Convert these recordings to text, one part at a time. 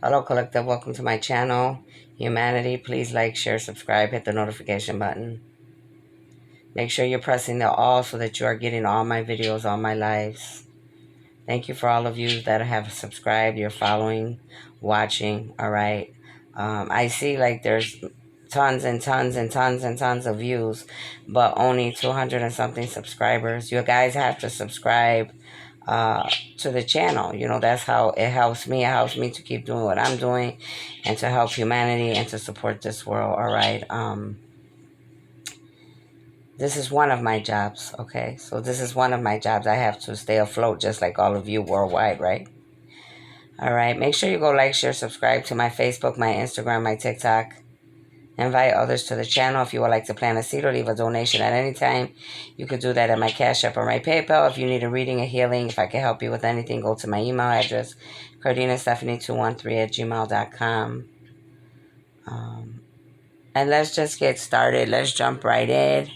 Hello, Collective. Welcome to my channel. Humanity, please like, share, subscribe, hit the notification button. Make sure you're pressing the all so that you are getting all my videos, all my lives. Thank you for all of you that have subscribed. You're following, watching. All right. I see like there's tons and tons and tons and tons of views, but only 200 and something subscribers. You guys have to subscribe to the channel. You know, that's how it helps me. It helps me to keep doing what I'm doing and to help humanity and to support this world. All right. This is one of my jobs. Okay. So this is one of my jobs. I have to stay afloat just like all of you worldwide, right? All right. Make sure you go like, share, subscribe to my Facebook, my Instagram, my TikTok. Invite others to the channel. If you would like to plant a seed or leave a donation at any time, you could do that at my Cash App or my PayPal. If you need a reading, a healing, if I can help you with anything, go to my email address, cardinastephanie213@gmail.com. And let's just get started. Let's jump right in.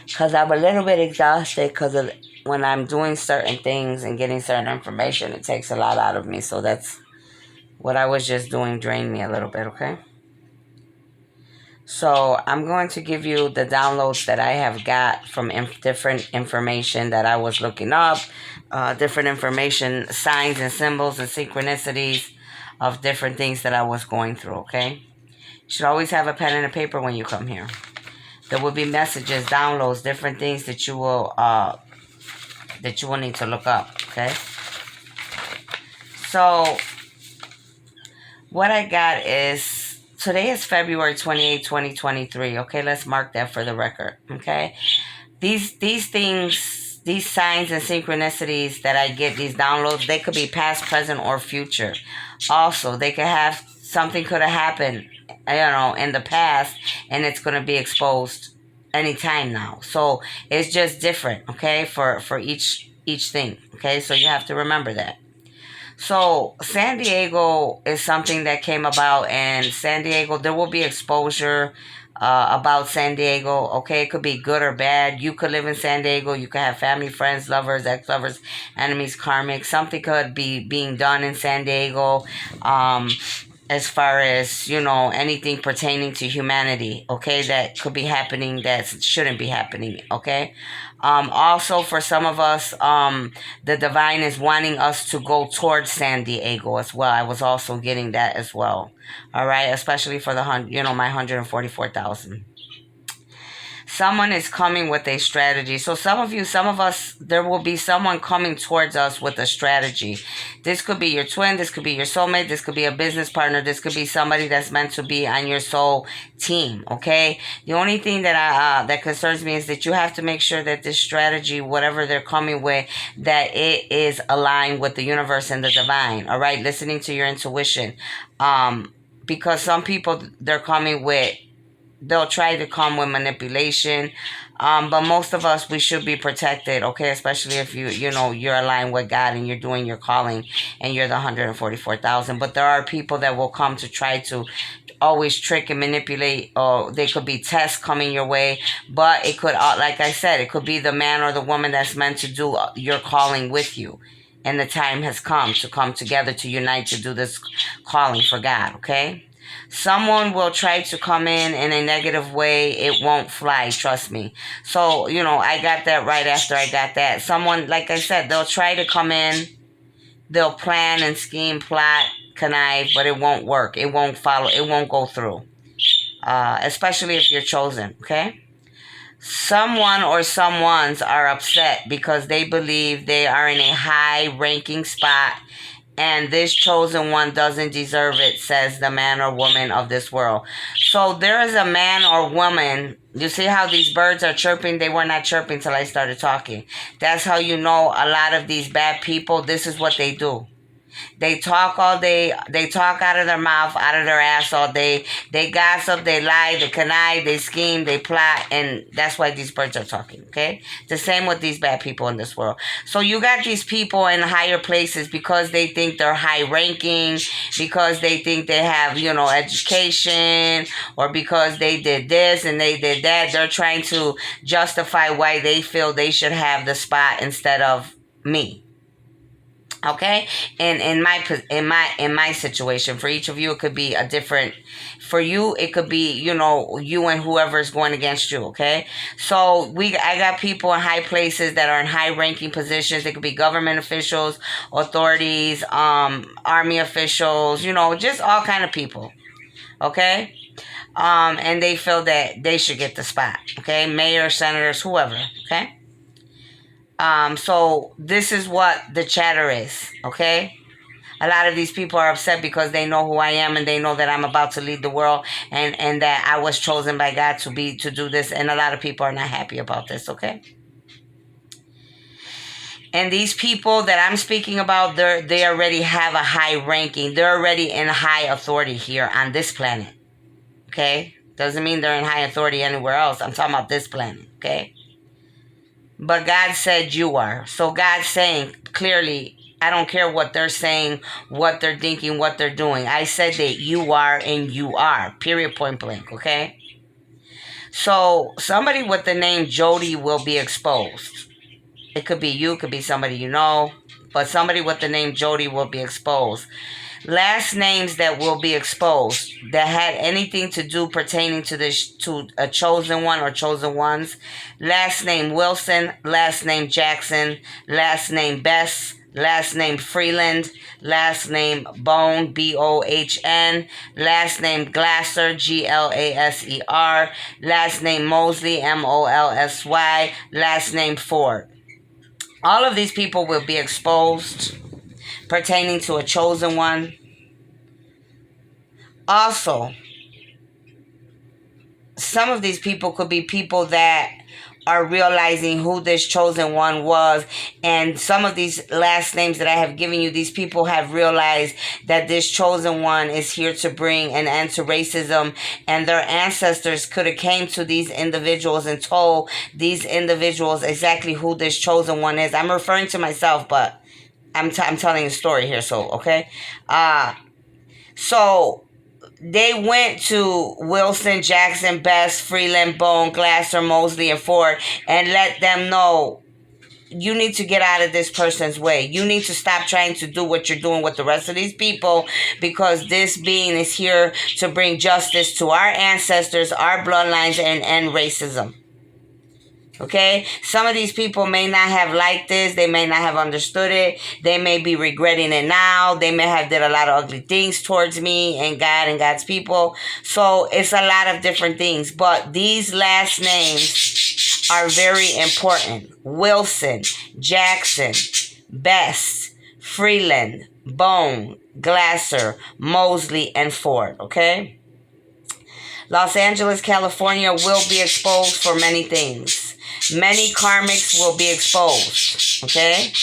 Because I'm a little bit exhausted because of when I'm doing certain things and getting certain information, it takes a lot out of me. So that's what I was just doing, drained me a little bit, okay? So I'm going to give you the downloads that I have got from different information that I was looking up, different information, signs and symbols and synchronicities of different things that I was going through, okay? You should always have a pen and a paper when you come here. There will be messages, downloads, different things that you will need to look up, okay? So what I got is, today is February 28, 2023. Okay, let's mark that for the record. Okay, these things, these signs and synchronicities that I get, these downloads, they could be past, present, or future. Also, they could have something could have happened, in the past, and it's going to be exposed anytime now. So it's just different. Okay, for each thing. Okay, so you have to remember that. So San Diego is something that came about, and San Diego, there will be exposure about San Diego. Okay, it could be good or bad. You could live in San Diego. You could have family, friends, lovers, ex-lovers, enemies, karmic. Something could be being done in San Diego. As far as, anything pertaining to humanity, okay, that could be happening that shouldn't be happening, okay? Also, for some of us, the divine is wanting us to go towards San Diego as well. I was also getting that as well, all right? Especially for the, my 144,000. Someone is coming with a strategy. So some of us, there will be someone coming towards us with a strategy. This could be your twin. This could be your soulmate. This could be a business partner. This could be somebody that's meant to be on your soul team. Okay. The only thing that that concerns me is that you have to make sure that this strategy, whatever they're coming with, that it is aligned with the universe and the divine. All right. Listening to your intuition. Because some people, they're coming with, they'll try to come with manipulation, but most of us, we should be protected, okay? Especially if you're aligned with God and you're doing your calling and you're the 144,000. But there are people that will come to try to always trick and manipulate, or they could be tests coming your way. But it could, like I said, it could be the man or the woman that's meant to do your calling with you. And the time has come to come together, to unite, to do this calling for God, okay? Someone will try to come in a negative way. It won't fly, trust me. So, I got that right after I got that. Someone, like I said, they'll try to come in. They'll plan and scheme, plot, connive, but it won't work. It won't follow. It won't go through. Especially if you're chosen, okay? Someone or someones are upset because they believe they are in a high-ranking spot, and this chosen one doesn't deserve it, says the man or woman of this world. So there is a man or woman. You see how these birds are chirping? They were not chirping till I started talking. That's how you know a lot of these bad people, this is what they do. They talk all day. They talk out of their mouth, out of their ass all day. They gossip, they lie, they connive, they scheme, they plot, and that's why these birds are talking, okay? The same with these bad people in this world. So you got these people in higher places because they think they're high ranking, because they think they have, education, or because they did this and they did that. They're trying to justify why they feel they should have the spot instead of me. Okay, and in my situation, for each of you, it could be a different. For you, it could be, you and whoever's going against you. Okay, so I got people in high places that are in high ranking positions. It could be government officials, authorities, army officials, just all kind of people. Okay, and they feel that they should get the spot. Okay, mayor, senators, whoever. Okay. So this is what the chatter is. Okay, a lot of these people are upset because they know who I am, and they know that I'm about to lead the world, and that I was chosen by God to do this, and a lot of people are not happy about this. Okay, and these people that I'm speaking about, they already have a high ranking. They're already in high authority here on this planet. Okay, doesn't mean they're in high authority anywhere else. I'm talking about this planet. Okay, but God said you are. So God's saying clearly, I don't care what they're saying, what they're thinking, what they're doing. I said that you are, and you are. Period, point blank. Okay? So somebody with the name Jody will be exposed. It could be you, it could be somebody you know, but somebody with the name Jody will be exposed. Last names that will be exposed that had anything to do pertaining to a chosen one or chosen ones. Last name Wilson, last name Jackson, last name Bess, last name Freeland, last name Bone, Bohn, last name Glasser, Glaser, last name Mosley, Molsy, last name Ford. All of these people will be exposed pertaining to a chosen one. Also, some of these people could be people that are realizing who this chosen one was, and some of these last names that I have given you, these people have realized that this chosen one is here to bring an end to racism, and their ancestors could have came to these individuals and told these individuals exactly who this chosen one is. I'm referring to myself, but I'm telling a story here, so okay. So they went to Wilson, Jackson, Best, Freeland, Bone, Glasser, Mosley, and Ford, and let them know, you need to get out of this person's way. You need to stop trying to do what you're doing with the rest of these people, because this being is here to bring justice to our ancestors, our bloodlines, and end racism. Okay, some of these people may not have liked this. They may not have understood it. They may be regretting it now. They may have did a lot of ugly things towards me and God and God's people. So it's a lot of different things. But these last names are very important. Wilson, Jackson, Best, Freeland, Bone, Glasser, Mosley, and Ford. Okay? Los Angeles, California will be exposed for many things. Many karmics will be exposed. Okay?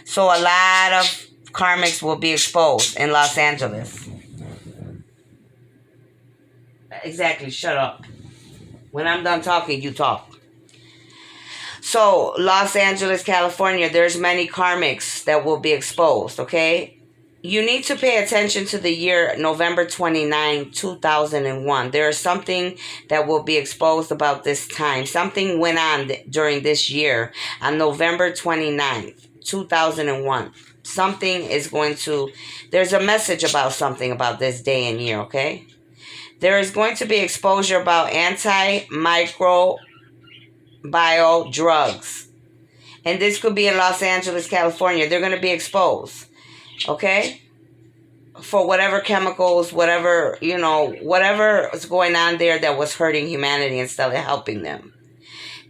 So a lot of karmics will be exposed in Los Angeles. Exactly. Shut up. When I'm done talking, you talk. So Los Angeles, California, there's many karmics that will be exposed. Okay? You need to pay attention to the year November 29, 2001. There is something that will be exposed about this time. Something went on during this year on November 29th, 2001. Something is going to, there's a message about something about this day and year, okay? There is going to be exposure about antimicrobial drugs. And this could be in Los Angeles, California. They're going to be exposed. Okay? For whatever chemicals, whatever, whatever is going on there that was hurting humanity instead of helping them.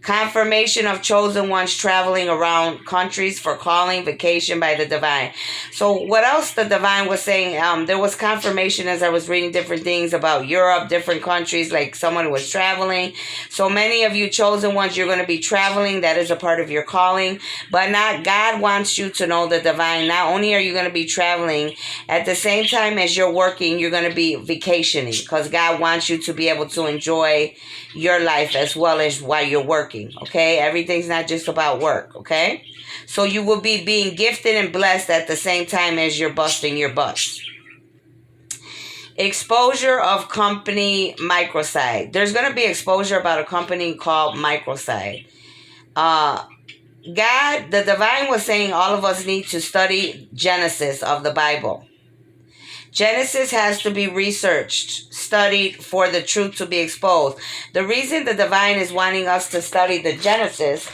Confirmation of chosen ones traveling around countries for calling vacation by the divine. So what else the divine was saying, there was confirmation as I was reading different things about Europe, different countries, like someone was traveling. So many of you chosen ones, you're going to be traveling. That is a part of your calling. But not God wants you to know the divine. Not only are you going to be traveling, at the same time as you're working, you're going to be vacationing, because God wants you to be able to enjoy your life as well as while you're working. Okay, everything's not just about work. Okay, so you will be being gifted and blessed at the same time as you're busting your butts. Exposure of company Microside. There's going to be exposure about a company called Microside. God, the divine was saying all of us need to study Genesis of the Bible. Genesis has to be researched, studied for the truth to be exposed. The reason the divine is wanting us to study the Genesis,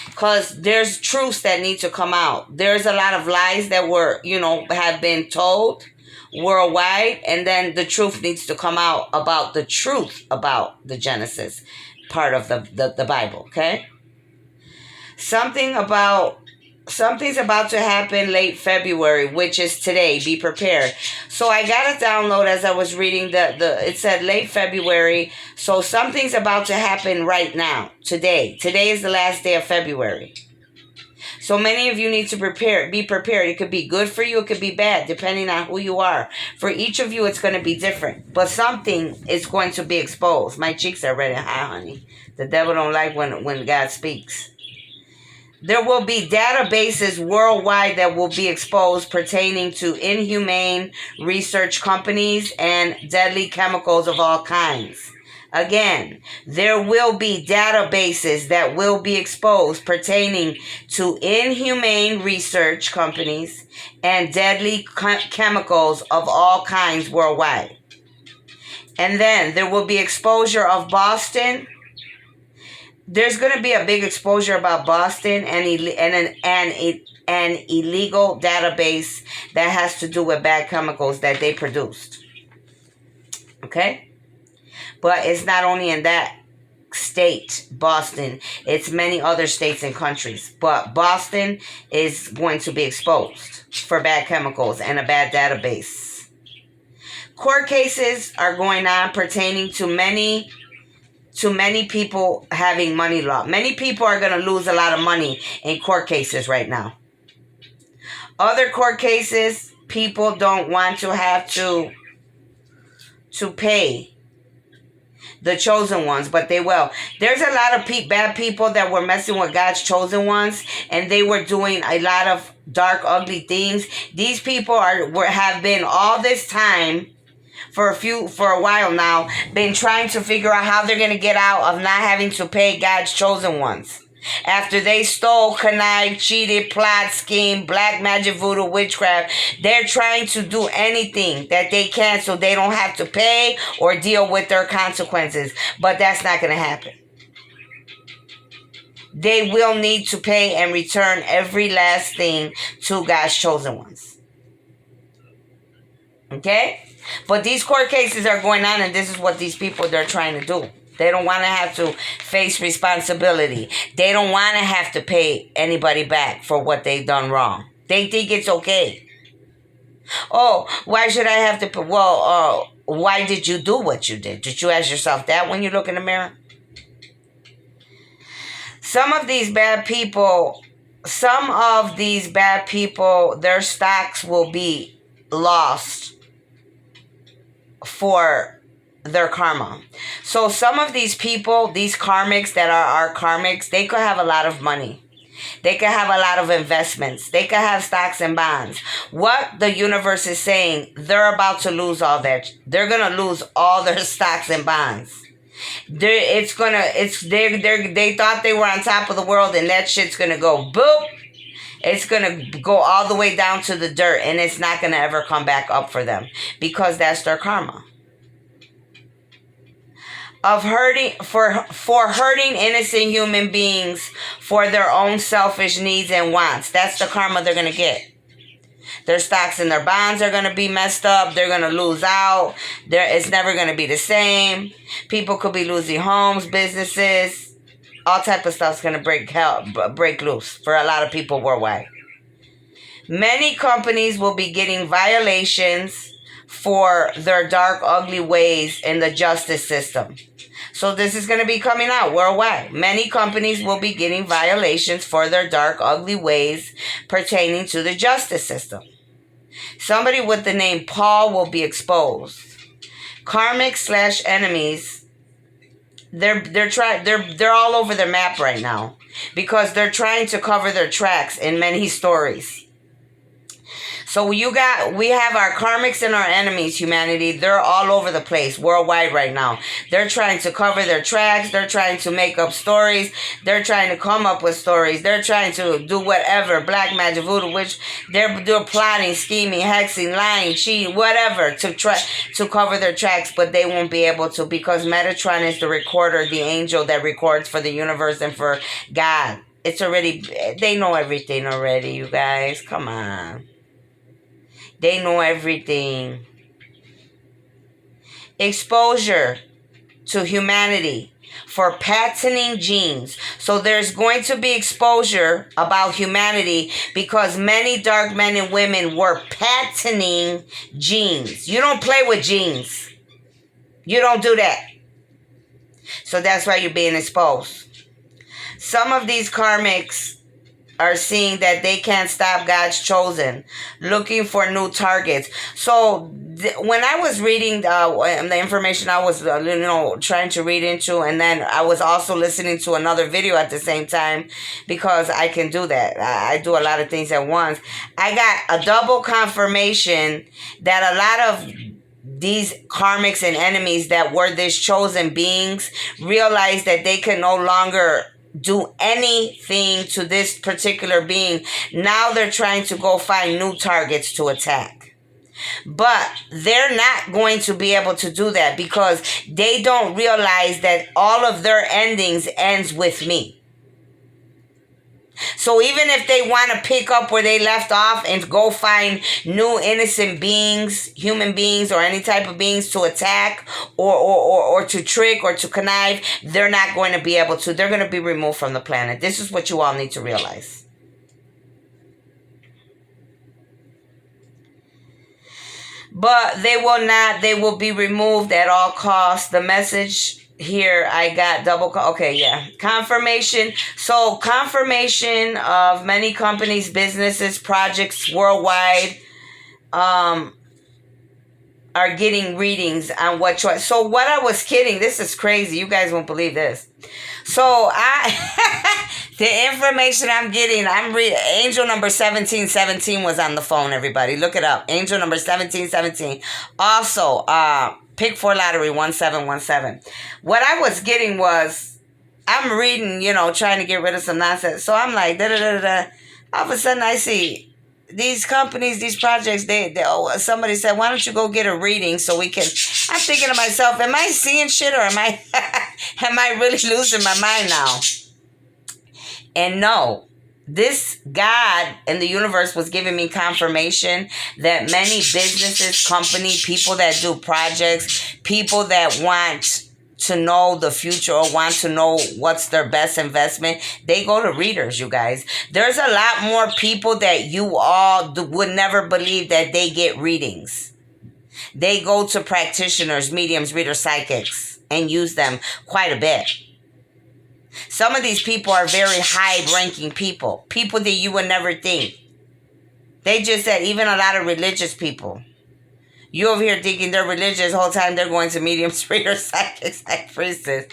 because there's truths that need to come out. There's a lot of lies that were, have been told worldwide, and then the truth needs to come out about the truth about the Genesis part of the Bible, okay? Something's about to happen late February, which is today. Be prepared. So I got a download as I was reading it said late February. So something's about to happen right now, today. Today is the last day of February. So many of you need to be prepared. It could be good for you, it could be bad, depending on who you are. For each of you, it's going to be different. But something is going to be exposed. My cheeks are red and high, honey. The devil don't like when God speaks. There will be databases worldwide that will be exposed pertaining to inhumane research companies and deadly chemicals of all kinds. Again, there will be databases that will be exposed pertaining to inhumane research companies and deadly chemicals of all kinds worldwide. And then there will be exposure of Boston. There's going to be a big exposure about Boston and an illegal database that has to do with bad chemicals that they produced. Okay? But it's not only in that state, Boston. It's many other states and countries. But Boston is going to be exposed for bad chemicals and a bad database. Court cases are going on pertaining to many people having money law. Many people are going to lose a lot of money in court cases right now. Other court cases, people don't want to have to pay the chosen ones, but they will. There's a lot of bad people that were messing with God's chosen ones, and they were doing a lot of dark, ugly things. These people have been all this time, for a while now, been trying to figure out how they're going to get out of not having to pay God's chosen ones. After they stole, connived, cheated, plot, scheme, black magic, voodoo, witchcraft, they're trying to do anything that they can so they don't have to pay or deal with their consequences. But that's not going to happen. They will need to pay and return every last thing to God's chosen ones. Okay? But these court cases are going on, and this is what these people, they're trying to do. They don't want to have to face responsibility. They don't want to have to pay anybody back for what they've done wrong. They think it's okay. Oh, why should I have to pay? Well, why did you do what you did? Did you ask yourself that when you look in the mirror? Some of these bad people, their stocks will be lost for their karma. So some of these people, these karmics that are our karmics, they could have a lot of money. They could have a lot of investments. They could have stocks and bonds. What the universe is saying, they're about to lose all that. They're going to lose all their stocks and bonds. They thought they were on top of the world, and that shit's going to go boop. It's going to go all the way down to the dirt, and it's not going to ever come back up for them, because that's their karma. Of hurting for hurting innocent human beings for their own selfish needs and wants. That's the karma they're going to get. Their stocks and their bonds are going to be messed up. They're going to lose out. It's never going to be the same. People could be losing homes, businesses. All type of stuff's going to break loose for a lot of people worldwide. Many companies will be getting violations for their dark, ugly ways in the justice system. So this is going to be coming out worldwide. Many companies will be getting violations for their dark, ugly ways pertaining to the justice system. Somebody with the name Paul will be exposed. Karmic / enemies, they're all over their map right now, because they're trying to cover their tracks in many stories. So we have our karmics and our enemies, humanity. They're all over the place, worldwide right now. They're trying to cover their tracks. They're trying to make up stories. They're trying to come up with stories. They're trying to do whatever, black magic, voodoo, which they're plotting, scheming, hexing, lying, cheating, whatever to try to cover their tracks, but they won't be able to because Metatron is the recorder, the angel that records for the universe and for God. It's already, they know everything already, you guys. Come on. They know everything. Exposure to humanity for patenting genes. So there's going to be exposure about humanity because many dark men and women were patenting genes. You don't play with genes. You don't do that. So that's why you're being exposed. Some of these karmics are seeing that they can't stop God's chosen, looking for new targets. So when I was reading the information I was trying to read into, and then I was also listening to another video at the same time because I can do that. I do a lot of things at once. I got a double confirmation that a lot of these karmics and enemies that were these chosen beings realized that they can no longer do anything to this particular being. Now they're trying to go find new targets to attack. But they're not going to be able to do that because they don't realize that all of their endings ends with me. So even if they want to pick up where they left off and go find new innocent beings, human beings or any type of beings to attack or to trick or to connive, they're not going to be able to. They're going to be removed from the planet. This is what you all need to realize. But they will not. They will be removed at all costs. The message here I got okay, yeah, confirmation. So confirmation of many companies, businesses, projects worldwide are getting readings on what choice. So what I was kidding, this is crazy, you guys won't believe this. So the information I'm getting, I'm reading angel number 1717 was on the phone, everybody look it up. Angel number 1717. Also pick 4 lottery 1717. What I was getting was, I'm reading, trying to get rid of some nonsense. So I'm like, da da da da. All of a sudden I see these companies, these projects, somebody said, why don't you go get a reading so we can, I'm thinking to myself, am I seeing shit or am I really losing my mind now? And no, this God in the universe was giving me confirmation that many businesses, company, people that do projects, people that want to know the future or want to know what's their best investment, they go to readers, you guys. There's a lot more people that you all would never believe that they get readings. They go to practitioners, mediums, readers, psychics, and use them quite a bit. Some of these people are very high-ranking people. People that you would never think. They just said, even a lot of religious people. You over here thinking they're religious the whole time they're going to mediums, readers, psychics, like priestess.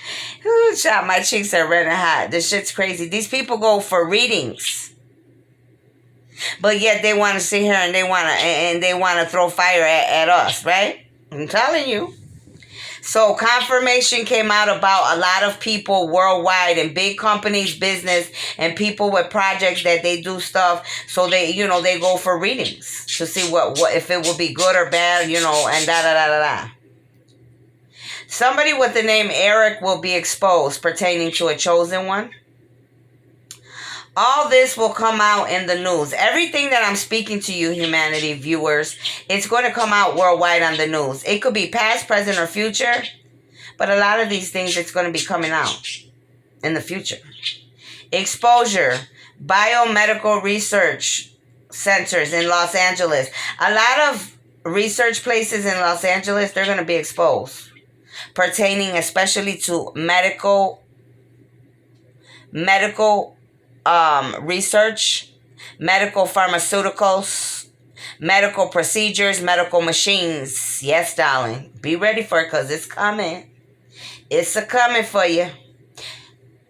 Ooh, child, my cheeks are red and hot. This shit's crazy. These people go for readings. But yet they want to sit here and they want to throw fire at us, right? I'm telling you. So confirmation came out about a lot of people worldwide and big companies, business, and people with projects that they do stuff. So they go for readings to see what if it will be good or bad, and da da da da da. Somebody with the name Eric will be exposed pertaining to a chosen one. All this will come out in the news. Everything that I'm speaking to you, humanity viewers, it's going to come out worldwide on the news. It could be past, present, or future. But a lot of these things, it's going to be coming out in the future. Exposure. Biomedical research centers in Los Angeles. A lot of research places in Los Angeles, they're going to be exposed. Pertaining especially to medical research, medical pharmaceuticals, medical procedures, medical machines. Yes, darling. Be ready for it because it's coming. It's a coming for you.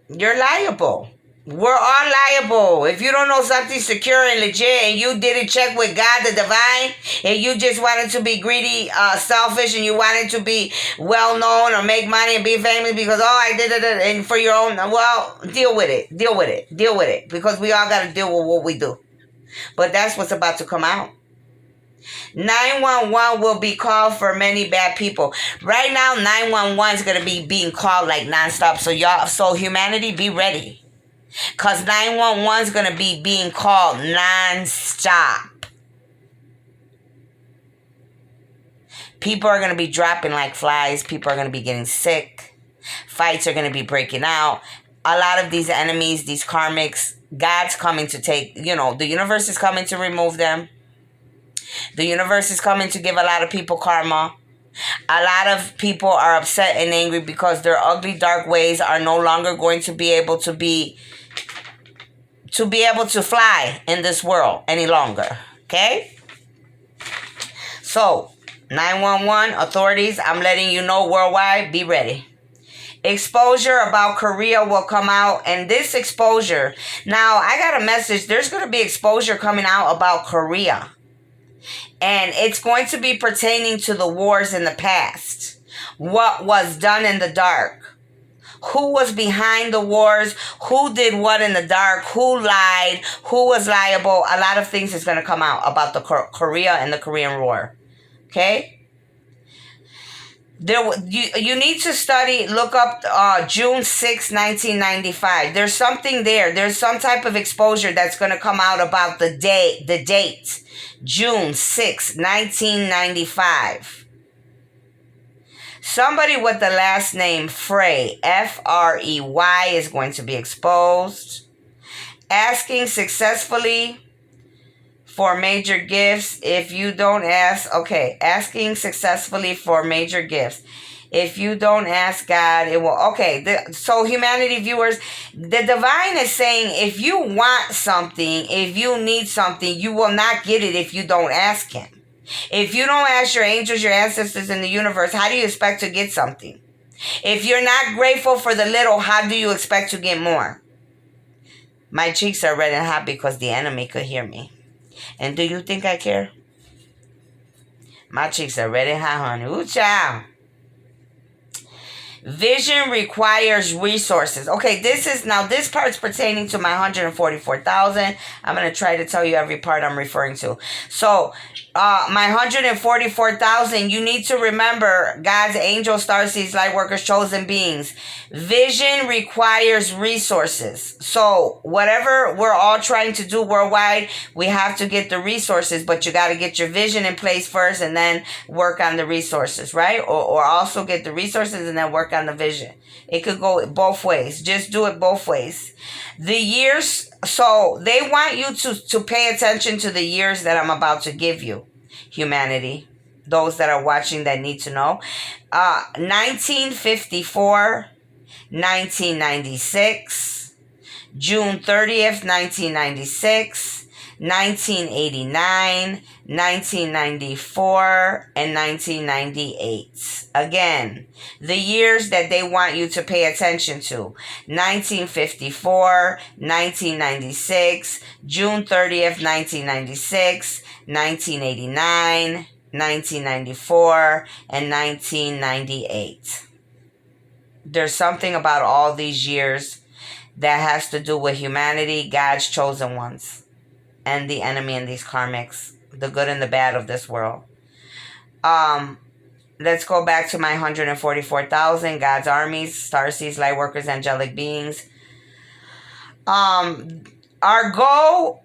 You're liable. We're all liable. If you don't know something secure and legit and you didn't check with God, the divine, and you just wanted to be greedy, selfish, and you wanted to be well known or make money and be famous because, oh, I did it and for your own, well, deal with it. Deal with it. Deal with it. Because we all got to deal with what we do. But that's what's about to come out. 911 will be called for many bad people. Right now, 911 is going to be being called like nonstop. So humanity, be ready. Because 911 is going to be being called non-stop. People are going to be dropping like flies. People are going to be getting sick. Fights are going to be breaking out. A lot of these enemies, these karmics, God's coming to take, the universe is coming to remove them. The universe is coming to give a lot of people karma. A lot of people are upset and angry because their ugly, dark ways are no longer going to be able to fly in this world any longer. Okay? So, 911 authorities, I'm letting you know worldwide, be ready. Exposure about Korea will come out, and this exposure, now I got a message, there's going to be exposure coming out about Korea. And it's going to be pertaining to the wars in the past. What was done in the dark. Who was behind the wars? Who did what in the dark? Who lied? Who was liable? A lot of things is going to come out about the Korea and the Korean War. Okay? You need to study, look up June 6, 1995. There's something there. There's some type of exposure that's going to come out about the date. June 6, 1995. Somebody with the last name Frey, Frey, is going to be exposed. Asking successfully for major gifts. If you don't ask, asking successfully for major gifts. If you don't ask God, it will, so humanity viewers, the divine is saying if you want something, if you need something, you will not get it if you don't ask him. If you don't ask your angels, your ancestors in the universe, how do you expect to get something? If you're not grateful for the little, how do you expect to get more? My cheeks are red and hot because the enemy could hear me. And do you think I care? My cheeks are red and hot, honey. Ooh, child. Vision requires resources. Okay, this part's pertaining to my 144,000. I'm going to try to tell you every part I'm referring to. So, my 144,000, you need to remember God's angels, starseeds, lightworkers, chosen beings. Vision requires resources. So, whatever we're all trying to do worldwide, we have to get the resources, but you got to get your vision in place first and then work on the resources, right? Or also get the resources and then work on the vision. It could go both ways. Just do it both ways. The years, so they want you to pay attention to the years that I'm about to give you, humanity. Those that are watching that need to know. 1954, 1996, June 30th, 1996, 1989, 1994, and 1998. Again, the years that they want you to pay attention to. 1954, 1996, June 30th, 1996, 1989, 1994, and 1998. There's something about all these years that has to do with humanity, God's chosen ones, and the enemy and these karmics, the good and the bad of this world. Let's go back to my 144,000, God's armies, starseeds, lightworkers, angelic beings. Our goal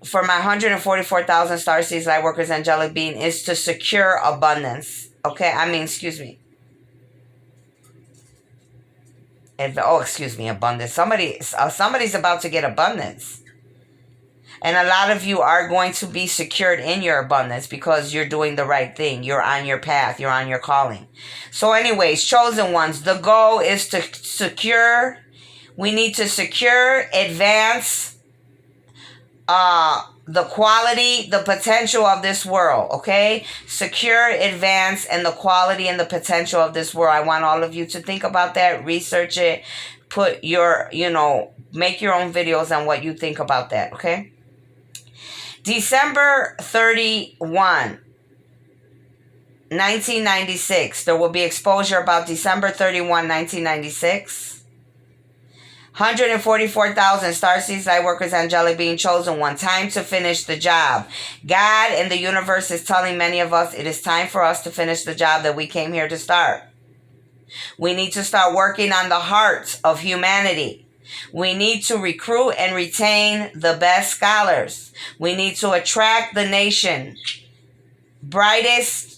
for my 144,000 starseeds, lightworkers, angelic being is to secure abundance. Okay, excuse me. Abundance. Somebody's about to get abundance. And a lot of you are going to be secured in your abundance because you're doing the right thing. You're on your path. You're on your calling. So anyways, chosen ones, the goal is to secure. We need to secure, advance the quality, the potential of this world, okay? Secure, advance, and the quality and the potential of this world. I want all of you to think about that, research it, put your, make your own videos on what you think about that, okay? December 31, 1996. There will be exposure about December 31, 1996. 144,000 Starseeds, Lightworkers, angelic being chosen one. Time to finish the job. God and the universe is telling many of us it is time for us to finish the job that we came here to start. We need to start working on the hearts of humanity. We need to recruit and retain the best scholars. We need to attract the nation brightest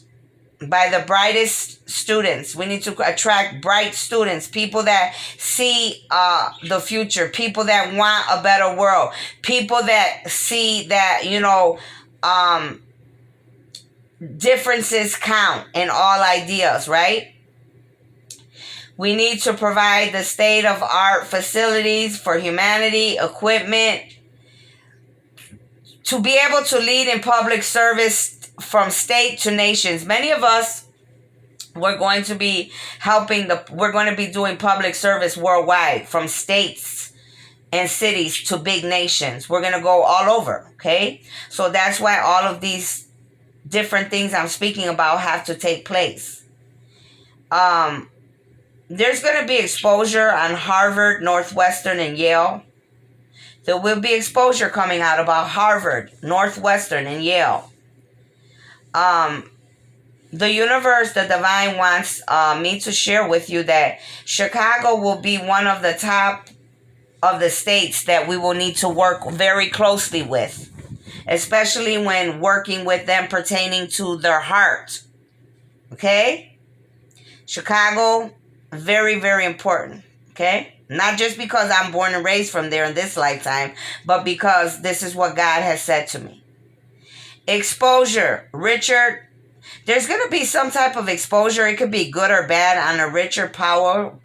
students. We need to attract bright students, people that see the future, people that want a better world, people that see that, differences count in all ideas, right? We need to provide the state-of-art facilities for humanity, equipment, to be able to lead in public service from state to nations. Many of us, we're going to be doing public service worldwide, from states and cities to big nations. We're going to go all over, okay? So that's why all of these different things I'm speaking about have to take place. There's going to be exposure on Harvard, Northwestern, and Yale. There will be exposure coming out about Harvard, Northwestern, and Yale. The universe, the divine, wants me to share with you that Chicago will be one of the top of the states that we will need to work very closely with, especially when working with them pertaining to their heart. Okay? Chicago, very, very important. Okay? Not just because I'm born and raised from there in this lifetime, but because this is what God has said to me. Exposure. Richard, there's going to be some type of exposure. It could be good or bad on a Richard Powers.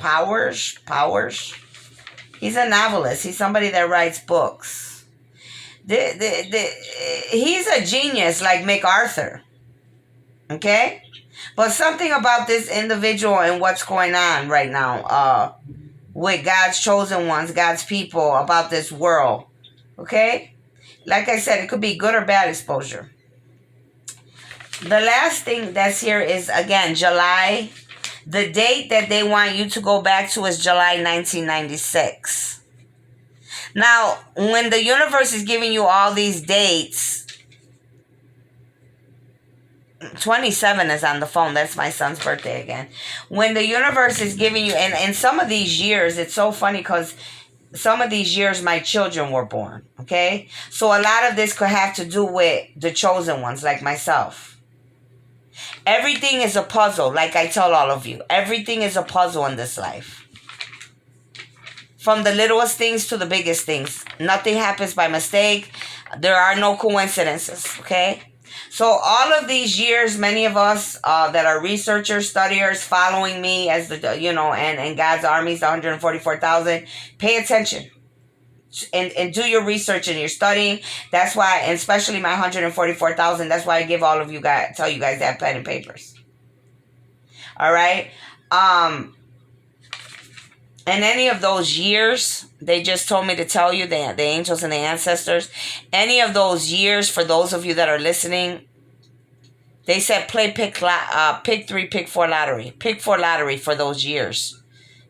He's a novelist. He's somebody that writes books. He's a genius like MacArthur. Okay? But something about this individual and what's going on right now with God's chosen ones, God's people, about this world. Okay? Like I said, it could be good or bad exposure. The last thing that's here is, again, July. The date that they want you to go back to is July 1996. Now, when the universe is giving you all these dates, 27 is on the phone. That's my son's birthday again. When the universe is giving you, and some of these years, it's so funny because some of these years my children were born, okay? So a lot of this could have to do with the chosen ones, like myself. Everything is a puzzle, like I tell all of you. Everything is a puzzle in this life. From the littlest things to the biggest things. Nothing happens by mistake. There are no coincidences, okay? So all of these years, many of us that are researchers, studiers, following me as the, and God's armies, the 144,000, pay attention. And do your research and your studying. That's why, and especially my 144,000, that's why I give all of you guys, tell you guys to have pen and papers. All right? And any of those years, they just told me to tell you, the angels and the ancestors, any of those years, for those of you that are listening, they said play pick 3, pick 4 lottery. Pick 4 lottery for those years.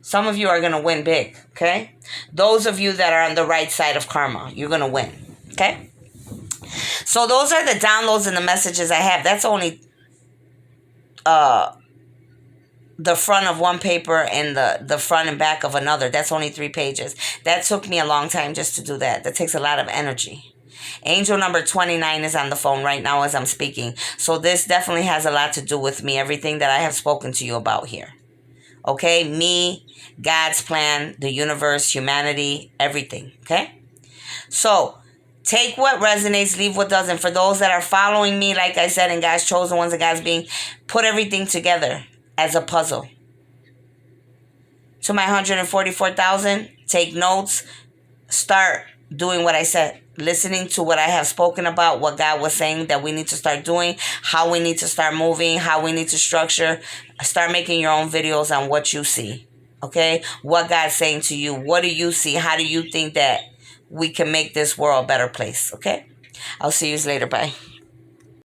Some of you are going to win big, okay? Those of you that are on the right side of karma, you're going to win, okay? So those are the downloads and the messages I have. That's only the front of one paper and the front and back of another. That's only 3 pages. That took me a long time just to do that. That takes a lot of energy. Angel number 29 is on the phone right now as I'm speaking. So this definitely has a lot to do with me, everything that I have spoken to you about here. Okay, me, God's plan, the universe, humanity, everything. Okay, so take what resonates, leave what doesn't. For those that are following me, like I said, and God's chosen ones and God's being, put everything together as a puzzle. To my 144,000, take notes, start doing what I said, listening to what I have spoken about, what God was saying that we need to start doing, how we need to start moving, how we need to structure. Start making your own videos on what you see. Okay? What God's saying to you. What do you see? How do you think that we can make this world a better place? Okay? I'll see you later. Bye.